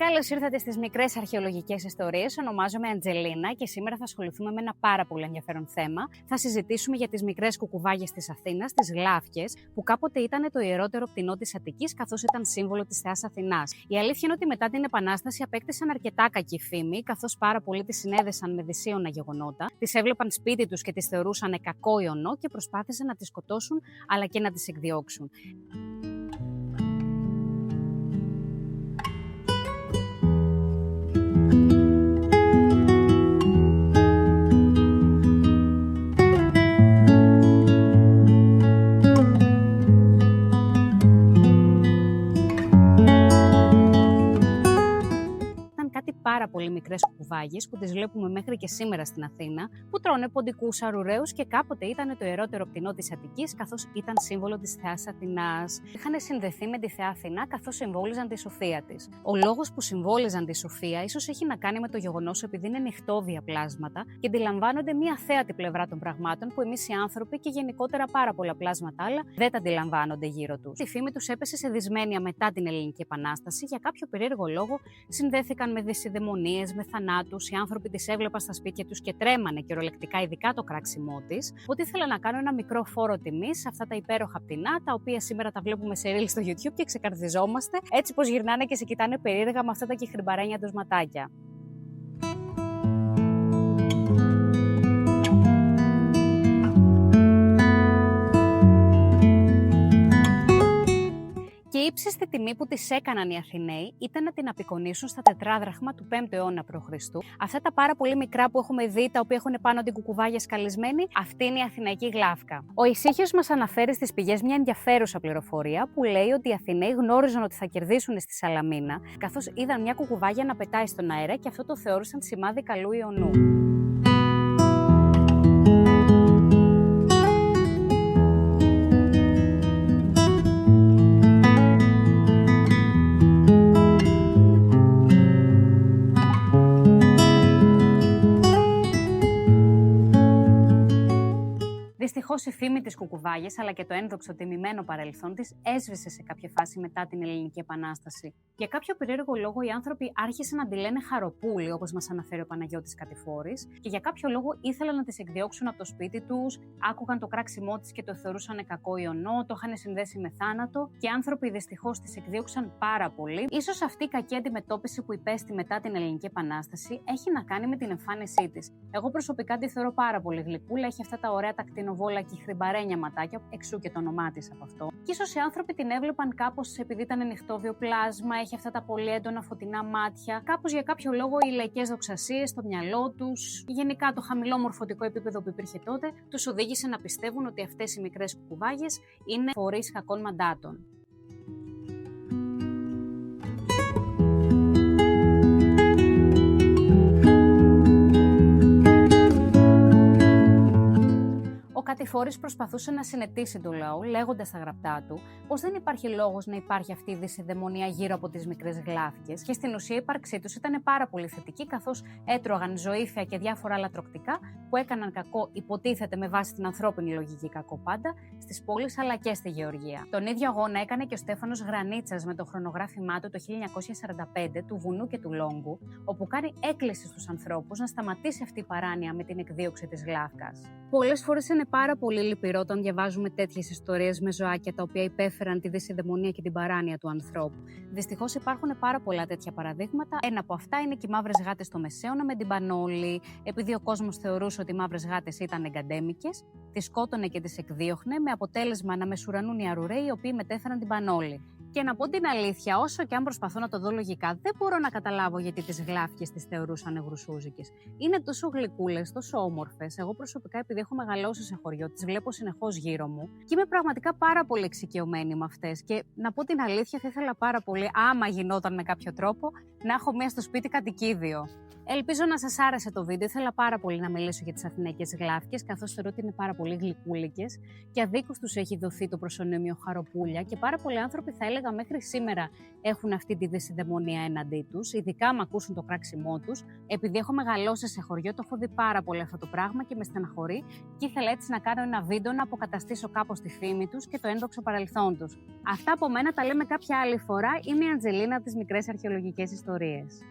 Καλώς ήρθατε στις μικρές αρχαιολογικές ιστορίες. Ονομάζομαι Αντζελίνα και σήμερα θα ασχοληθούμε με ένα πάρα πολύ ενδιαφέρον θέμα. Θα συζητήσουμε για τις μικρές κουκουβάγες της Αθήνας, τις γλάφκες, που κάποτε ήταν το ιερότερο πτηνό της Αττικής, καθώς ήταν σύμβολο της θεάς Αθηνάς. Η αλήθεια είναι ότι μετά την Επανάσταση απέκτησαν αρκετά κακή φήμη, καθώς πάρα πολλοί τις συνέδεσαν με δυσίωνα γεγονότα, τις έβλεπαν σπίτι τους και τις θεωρούσαν κακό ιονό και προσπάθησαν να τις σκοτώσουν αλλά και να τις εκδιώξουν. Πάρα πολύ μικρές κουκουβάγες που τις βλέπουμε μέχρι και σήμερα στην Αθήνα, που τρώνε ποντικούς αρουραίους και κάποτε ήταν το ιερότερο πτηνό της Αττικής, καθώς ήταν σύμβολο της θεάς Αθηνάς. Είχαν συνδεθεί με τη θεά Αθηνά, καθώς συμβόλιζαν τη σοφία της. Ο λόγος που συμβόλιζαν τη σοφία ίσως έχει να κάνει με το γεγονός επειδή είναι νυχτώδια πλάσματα και αντιλαμβάνονται μία θέατη πλευρά των πραγμάτων που εμείς οι άνθρωποι και γενικότερα πάρα πολλά πλάσματα άλλα δεν τα αντιλαμβάνονται γύρω τους. Η φήμη τους έπεσε σε δυσμένεια μετά την Ελληνική Επανάσταση. Για κάποιο περίεργο λόγο συνδέθηκαν με δαιμονίες, με θανάτους. Οι άνθρωποι τις έβλεπαν στα σπίτια τους και τρέμανε κυριολεκτικά, ειδικά το κράξιμό της. Οπότε ήθελα να κάνω ένα μικρό φόρο τιμής σε αυτά τα υπέροχα πτηνά, τα οποία σήμερα τα βλέπουμε σε reels στο YouTube και ξεκαρδιζόμαστε, έτσι πως γυρνάνε και σε κοιτάνε περίεργα με αυτά τα κεχριμπαρένια τους ματάκια. Και η ύψιστη τιμή που τις έκαναν οι Αθηναίοι ήταν να την απεικονίσουν στα τετράδραχμα του 5ου αιώνα π.Χ. Αυτά τα πάρα πολύ μικρά που έχουμε δει, τα οποία έχουν πάνω την κουκουβάγια σκαλισμένη, αυτή είναι η Αθηναϊκή γλάφκα. Ο Ησύχιος μας αναφέρει στις πηγές μια ενδιαφέρουσα πληροφορία που λέει ότι οι Αθηναίοι γνώριζαν ότι θα κερδίσουν στη Σαλαμίνα, καθώς είδαν μια κουκουβάγια να πετάει στον αέρα και αυτό το θεώρησαν σημάδι καλού ιονού. Δυστυχώς η φήμη της κουκουβάγιας αλλά και το ένδοξο τιμημένο παρελθόν της έσβησε σε κάποια φάση μετά την Ελληνική Επανάσταση. Για κάποιο περίεργο λόγο οι άνθρωποι άρχισαν να τη λένε Χαροπούλη, όπως μας αναφέρει ο Παναγιώτης Κατηφόρης, και για κάποιο λόγο ήθελαν να τις εκδιώξουν από το σπίτι τους, άκουγαν το κράξιμό της και το θεωρούσαν κακό ιονό, το είχαν συνδέσει με θάνατο και οι άνθρωποι δυστυχώς τις εκδιώξαν πάρα πολύ. Ίσως αυτή η κακή αντιμετώπιση που υπέστη μετά την Ελληνική Επανάσταση έχει να κάνει με την εμφάνισή της. Εγώ προσωπικά τη θεωρώ πάρα πολύ γλυκούλα, έχει αυτά τα ωραία τα κτηνοβόλα και χρυμπαρένια ματάκια, εξού και το όνομά της από αυτό. Και ίσως οι άνθρωποι την έβλεπαν κάπως επειδή ήταν νυχτώδιο πλάσμα, έχει αυτά τα πολύ έντονα φωτεινά μάτια. Κάπως για κάποιο λόγο οι λαϊκές δοξασίες στο μυαλό τους, γενικά το χαμηλό μορφωτικό επίπεδο που υπήρχε τότε, τους οδήγησε να πιστεύουν ότι αυτές οι μικρές κουκουβάγες είναι φορείς κακών μαντάτων. Ο Κατηφόρης προσπαθούσε να συνετίσει το λαό, λέγοντας στα γραπτά του πως δεν υπάρχει λόγος να υπάρχει αυτή η δυσιδαιμονία γύρω από τις μικρές γλάφκες και στην ουσία η ύπαρξή τους ήταν πάρα πολύ θετική, καθώς έτρωγαν ζωήφια και διάφορα άλλα τροκτικά που έκαναν κακό, υποτίθεται με βάση την ανθρώπινη λογική κακό πάντα, στις πόλεις αλλά και στη γεωργία. Τον ίδιο αγώνα έκανε και ο Στέφανος Γρανίτσας με το χρονογράφημά του το 1945 του Βουνού και του Λόγκου, όπου κάνει έκκληση στους ανθρώπους να σταματήσει αυτή η παράνοια με την εκδίωξη της γλάφκας. Πολλές φορές είναι πάρα πολύ λυπηρό όταν διαβάζουμε τέτοιες ιστορίες με ζωάκια τα οποία υπέφεραν τη δυσιδαιμονία και την παράνοια του ανθρώπου. Δυστυχώς υπάρχουν πάρα πολλά τέτοια παραδείγματα. Ένα από αυτά είναι και οι μαύρες γάτες στο Μεσαίωνα με την Πανόλη. Επειδή ο κόσμος θεωρούσε ότι οι μαύρες γάτες ήταν εγκαντέμικες, τις σκότωνε και τις εκδίωχνε, με αποτέλεσμα να μεσουρανούν οι αρουραίοι οι οποίοι μετέφεραν την Πανόλη. Και να πω την αλήθεια, όσο και αν προσπαθώ να το δω λογικά, δεν μπορώ να καταλάβω γιατί τις γλάφκες τις θεωρούσαν γρουσούζικες. Είναι τόσο γλυκούλες, τόσο όμορφες. Εγώ προσωπικά, επειδή έχω μεγαλώσει σε χωριό, τις βλέπω συνεχώς γύρω μου και είμαι πραγματικά πάρα πολύ εξοικειωμένη με αυτές. Και να πω την αλήθεια, θα ήθελα πάρα πολύ, άμα γινόταν με κάποιο τρόπο, να έχω μία στο σπίτι κατοικίδιο. Ελπίζω να σας άρεσε το βίντεο. Ήθελα πάρα πολύ να μιλήσω για τις αθηναϊκές γλάφκες, καθώς θεωρώ ότι είναι πάρα πολύ γλυκούλικες και αδίκως τους έχει δοθεί το προσωνύμιο Χαροπούλια και πάρα πολλοί άνθρωποι, θα έλεγα, μέχρι σήμερα έχουν αυτή τη δυσιδαιμονία έναντί τους, ειδικά άμα ακούσουν το κράξιμό τους. Επειδή έχω μεγαλώσει σε χωριό, το έχω δει πάρα πολύ αυτό το πράγμα και με στεναχωρεί και ήθελα έτσι να κάνω ένα βίντεο να αποκαταστήσω κάπως τη φήμη τους και το ένδοξο παρελθόν τους. Αυτά από μένα τα λέμε κάποια άλλη φορά. Είμαι η Αντζελίνα από τις μικρές αρχαιολογικές ιστορίες. ιστορίες.